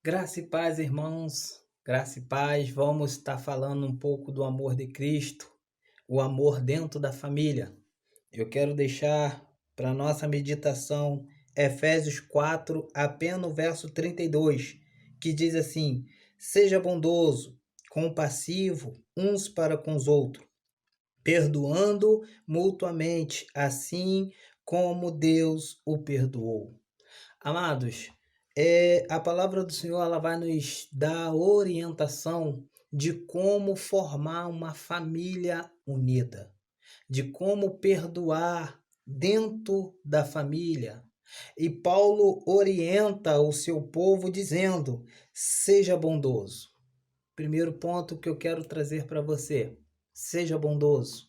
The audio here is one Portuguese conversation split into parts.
Graça e paz, irmãos. Graça e paz. Vamos estar falando um pouco do amor de Cristo, o amor dentro da família. Eu quero deixar para nossa meditação Efésios 4, apenas o verso 32, que diz assim: seja bondoso, compassivo uns para com os outros, perdoando mutuamente, assim como Deus o perdoou. Amados, a palavra do Senhor ela vai nos dar orientação de como formar uma família unida, de como perdoar dentro da família. E Paulo orienta o seu povo dizendo: seja bondoso. Primeiro ponto que eu quero trazer para você: seja bondoso.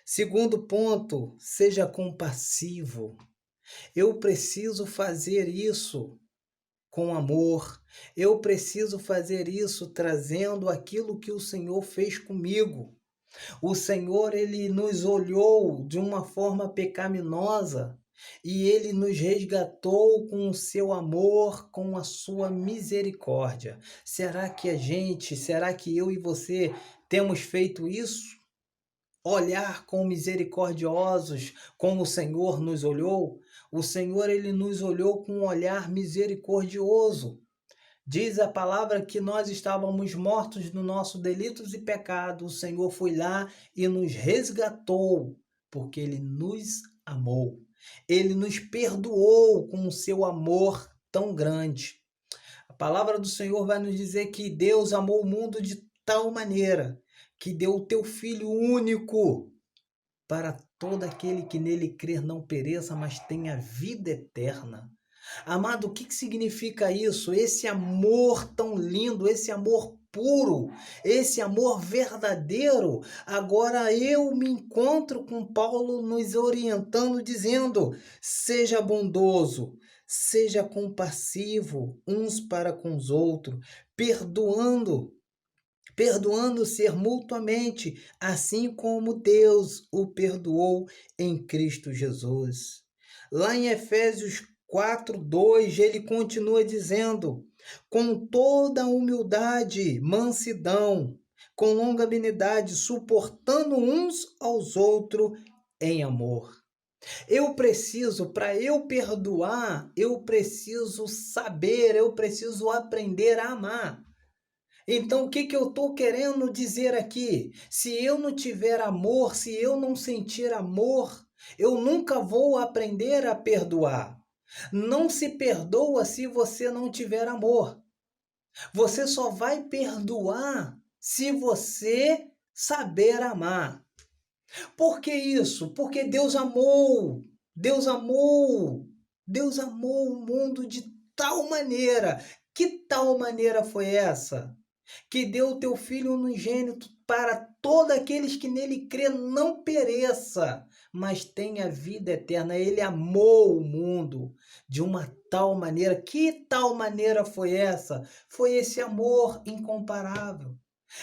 Segundo ponto, seja compassivo. Eu preciso fazer isso com amor. Eu preciso fazer isso trazendo aquilo que o Senhor fez comigo. O Senhor, ele nos olhou de uma forma pecaminosa e ele nos resgatou com o seu amor, com a sua misericórdia. Será que eu e você temos feito isso? Olhar com misericordiosos como o Senhor nos olhou? O Senhor, ele nos olhou com um olhar misericordioso. Diz a palavra que nós estávamos mortos nos nossos delitos e pecados. O Senhor foi lá e nos resgatou, porque Ele nos amou. Ele nos perdoou com o seu amor tão grande. A palavra do Senhor vai nos dizer que Deus amou o mundo de tal maneira que deu o teu Filho único para todo aquele que nele crer não pereça, mas tenha vida eterna. Amado, o que significa isso? Esse amor tão lindo, esse amor puro, esse amor verdadeiro. Agora eu me encontro com Paulo nos orientando, dizendo: seja bondoso, seja compassivo uns para com os outros, perdoando-se mutuamente, assim como Deus o perdoou em Cristo Jesus. Lá em Efésios 4:2, ele continua dizendo: com toda humildade, mansidão, com longanimidade, suportando uns aos outros em amor. Para eu perdoar, eu preciso saber, eu preciso aprender a amar. Então, o que eu estou querendo dizer aqui? Se eu não tiver amor, se eu não sentir amor, eu nunca vou aprender a perdoar. Não se perdoa se você não tiver amor. Você só vai perdoar se você saber amar. Por que isso? Porque Deus amou. Deus amou. Deus amou o mundo de tal maneira. Que tal maneira foi essa? Que deu o teu Filho unigênito para todos aqueles que nele crê não pereça, mas tenha vida eterna. Ele amou o mundo de uma tal maneira. Que tal maneira foi essa? Foi esse amor incomparável.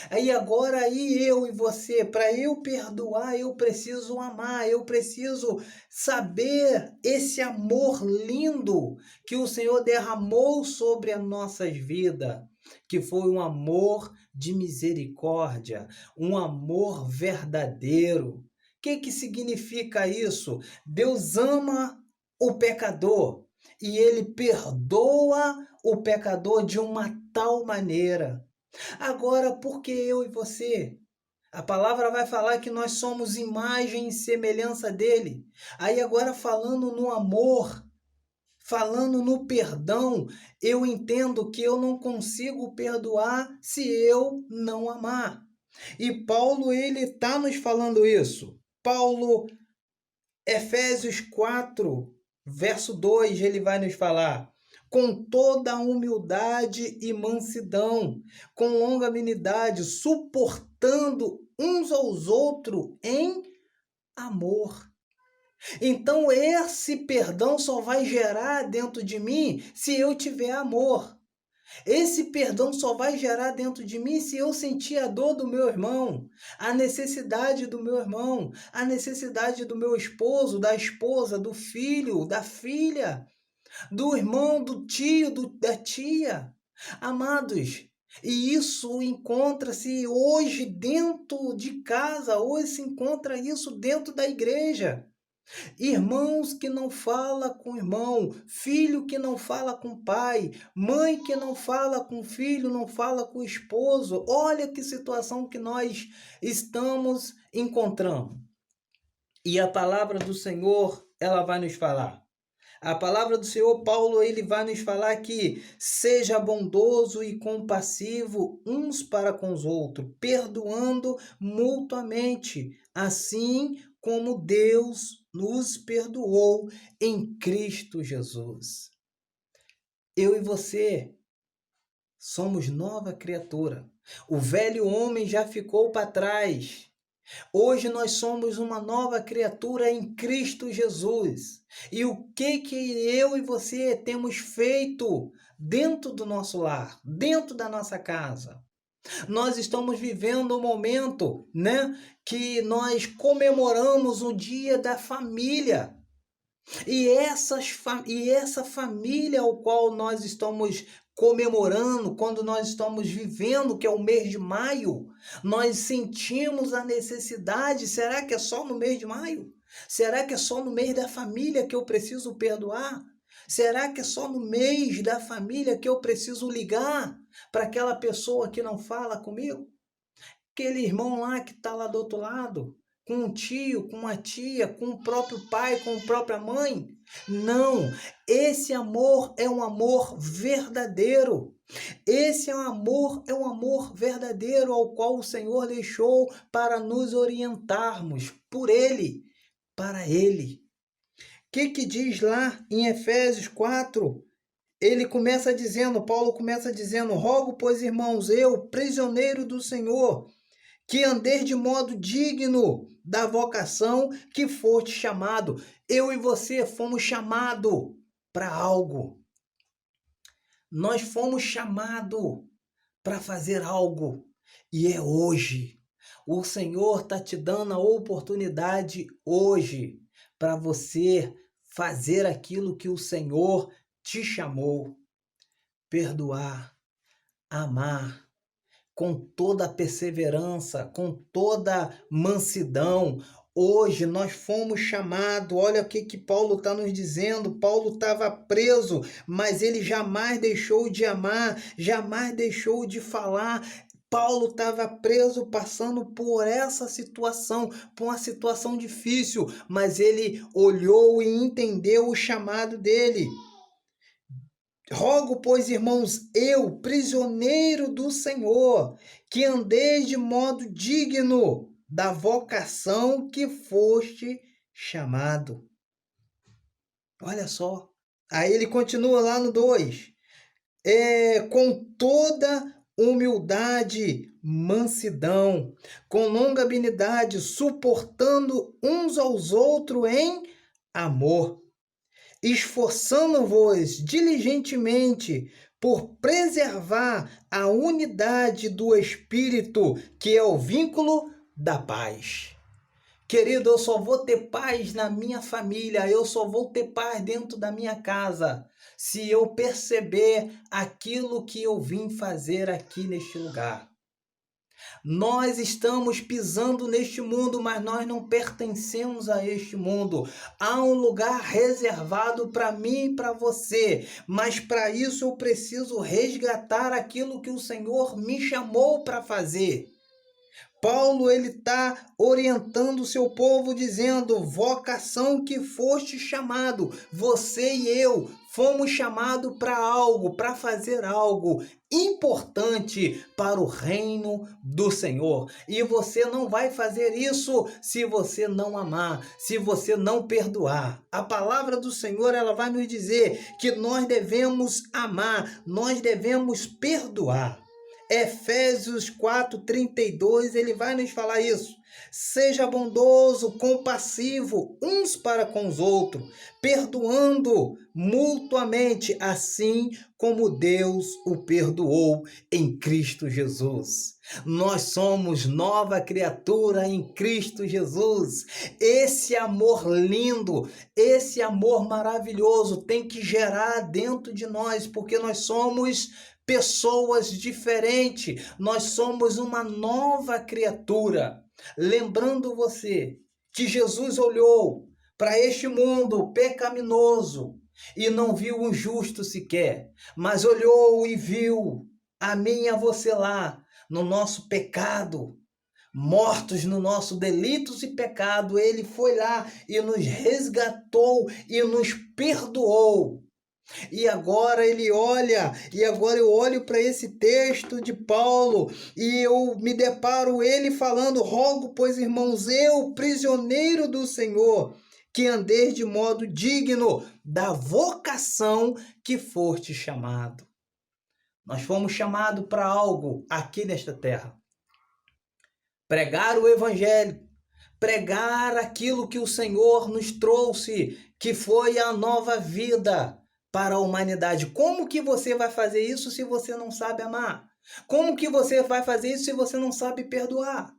Aí eu e você, para eu perdoar, eu preciso amar, eu preciso saber esse amor lindo que o Senhor derramou sobre as nossas vidas, que foi um amor de misericórdia, um amor verdadeiro. O que significa isso? Deus ama o pecador e ele perdoa o pecador de uma tal maneira. Agora, por que eu e você? A palavra vai falar que nós somos imagem e semelhança dele. Aí agora falando no amor, falando no perdão, eu entendo que eu não consigo perdoar se eu não amar. E Paulo, ele está nos falando isso. Paulo, Efésios 4, verso 2, ele vai nos falar: com toda a humildade e mansidão, com longanimidade, suportando uns aos outros em amor. Então, esse perdão só vai gerar dentro de mim se eu tiver amor. Esse perdão só vai gerar dentro de mim se eu sentir a dor do meu irmão, a necessidade do meu irmão, a necessidade do meu esposo, da esposa, do filho, da filha, do irmão, do tio, da tia. Amados, e isso encontra-se hoje dentro de casa, hoje se encontra isso dentro da igreja. Irmãos que não fala com irmão, filho que não fala com pai, mãe que não fala com filho, não fala com esposo. Olha que situação que nós estamos encontrando. E a palavra do Senhor, ela vai nos falar. A palavra do Senhor, Paulo, ele vai nos falar que seja bondoso e compassivo uns para com os outros, perdoando mutuamente, assim como Deus nos perdoou em Cristo Jesus. Eu e você somos nova criatura. O velho homem já ficou para trás. Hoje nós somos uma nova criatura em Cristo Jesus. E o que eu e você temos feito dentro do nosso lar, dentro da nossa casa? Nós estamos vivendo um momento, né, que nós comemoramos o Dia da Família. E essa família ao qual nós estamos comemorando, quando nós estamos vivendo, que é o mês de maio, nós sentimos a necessidade. Será que é só no mês de maio? Será que é só no mês da família que eu preciso perdoar? Será que é só no mês da família que eu preciso ligar para aquela pessoa que não fala comigo? Aquele irmão lá que está lá do outro lado, com um tio, com uma tia, com o próprio pai, com a própria mãe? Não, esse amor é um amor verdadeiro. Esse é um amor verdadeiro ao qual o Senhor deixou para nos orientarmos por Ele, para Ele. O que diz lá em Efésios 4? Paulo começa dizendo: rogo, pois, irmãos, eu, prisioneiro do Senhor, que andeis de modo digno da vocação que foste chamado. Eu e você fomos chamados para algo. Nós fomos chamados para fazer algo. E é hoje. O Senhor está te dando a oportunidade hoje para você fazer aquilo que o Senhor te chamou. Perdoar, amar, com toda a perseverança, com toda a mansidão. Hoje nós fomos chamados. Olha o que Paulo está nos dizendo. Paulo estava preso, mas ele jamais deixou de amar, jamais deixou de falar. Paulo estava preso, passando por essa situação, por uma situação difícil, mas ele olhou e entendeu o chamado dele. Rogo, pois, irmãos, eu, prisioneiro do Senhor, que andeis de modo digno da vocação que foste chamado. Olha só. Aí ele continua lá no 2. Com toda humildade, mansidão, com longanimidade, suportando uns aos outros em amor, esforçando-vos diligentemente por preservar a unidade do Espírito, que é o vínculo da paz. Querido, eu só vou ter paz na minha família, eu só vou ter paz dentro da minha casa, se eu perceber aquilo que eu vim fazer aqui neste lugar. Nós estamos pisando neste mundo, mas nós não pertencemos a este mundo. Há um lugar reservado para mim e para você, mas para isso eu preciso resgatar aquilo que o Senhor me chamou para fazer. Paulo, ele está orientando o seu povo, dizendo: vocação que foste chamado, você e eu fomos chamados para algo, para fazer algo importante para o reino do Senhor. E você não vai fazer isso se você não amar, se você não perdoar. A palavra do Senhor, ela vai nos dizer que nós devemos amar, nós devemos perdoar. Efésios 4:32, ele vai nos falar isso. Seja bondoso, compassivo, uns para com os outros, perdoando mutuamente, assim como Deus o perdoou em Cristo Jesus. Nós somos nova criatura em Cristo Jesus. Esse amor lindo, esse amor maravilhoso tem que gerar dentro de nós, porque nós somos pessoas diferentes, nós somos uma nova criatura. Lembrando você que Jesus olhou para este mundo pecaminoso e não viu um justo sequer, mas olhou e viu a mim e a você lá, no nosso pecado, mortos no nosso delitos e pecado. Ele foi lá e nos resgatou e nos perdoou. E agora ele olha, e agora eu olho para esse texto de Paulo e eu me deparo ele falando: rogo, pois, irmãos, eu, prisioneiro do Senhor, que andeis de modo digno da vocação que foste chamado. Nós fomos chamados para algo aqui nesta terra. Pregar o evangelho, pregar aquilo que o Senhor nos trouxe, que foi a nova vida para a humanidade. Como que você vai fazer isso se você não sabe amar? Como que você vai fazer isso se você não sabe perdoar?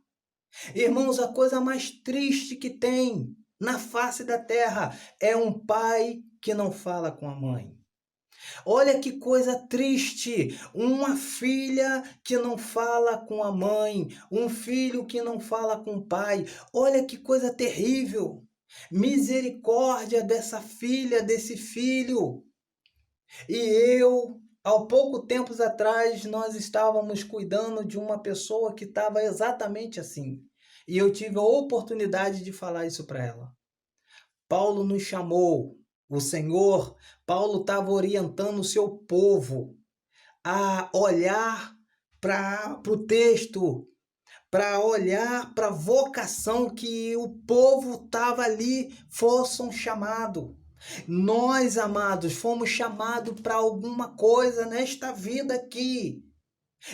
Irmãos, a coisa mais triste que tem na face da terra é um pai que não fala com a mãe. Olha que coisa triste, uma filha que não fala com a mãe, um filho que não fala com o pai. Olha que coisa terrível. Misericórdia dessa filha, desse filho. E eu, há pouco tempo atrás, nós estávamos cuidando de uma pessoa que estava exatamente assim. E eu tive a oportunidade de falar isso para ela. Paulo nos chamou, o Senhor, Paulo estava orientando o seu povo a olhar para o texto, para olhar para a vocação que o povo estava ali, fossem chamados. Nós, amados, fomos chamados para alguma coisa nesta vida aqui.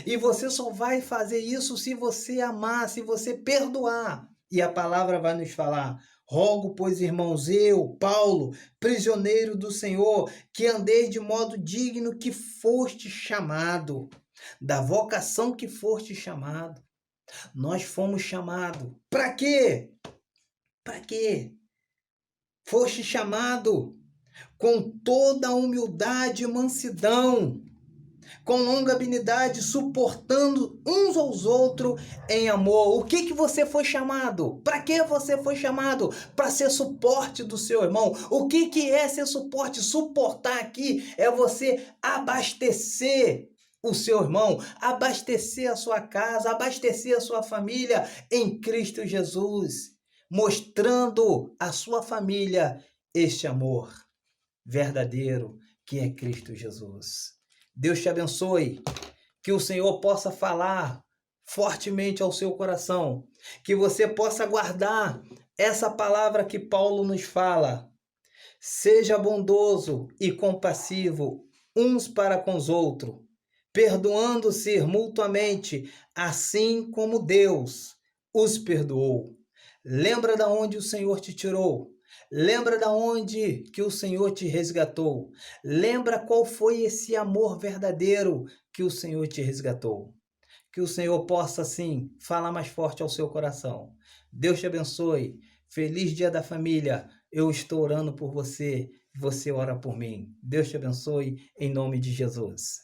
E você só vai fazer isso se você amar, se você perdoar. E a palavra vai nos falar: rogo, pois, irmãos, eu, Paulo, prisioneiro do Senhor, que andeis de modo digno que foste chamado, da vocação que foste chamado. Nós fomos chamados. Para quê? Para quê? Foste chamado com toda a humildade e mansidão, com longanimidade, suportando uns aos outros em amor. O que você foi chamado? Para que você foi chamado? Para ser suporte do seu irmão. O que é ser suporte? Suportar aqui é você abastecer o seu irmão, abastecer a sua casa, abastecer a sua família em Cristo Jesus, mostrando à sua família este amor verdadeiro que é Cristo Jesus. Deus te abençoe, que o Senhor possa falar fortemente ao seu coração, que você possa guardar essa palavra que Paulo nos fala. Seja bondoso e compassivo uns para com os outros, perdoando-se mutuamente, assim como Deus os perdoou. Lembra de onde o Senhor te tirou. Lembra da onde que o Senhor te resgatou. Lembra qual foi esse amor verdadeiro que o Senhor te resgatou. Que o Senhor possa, assim, falar mais forte ao seu coração. Deus te abençoe. Feliz Dia da Família. Eu estou orando por você. Você ora por mim. Deus te abençoe em nome de Jesus.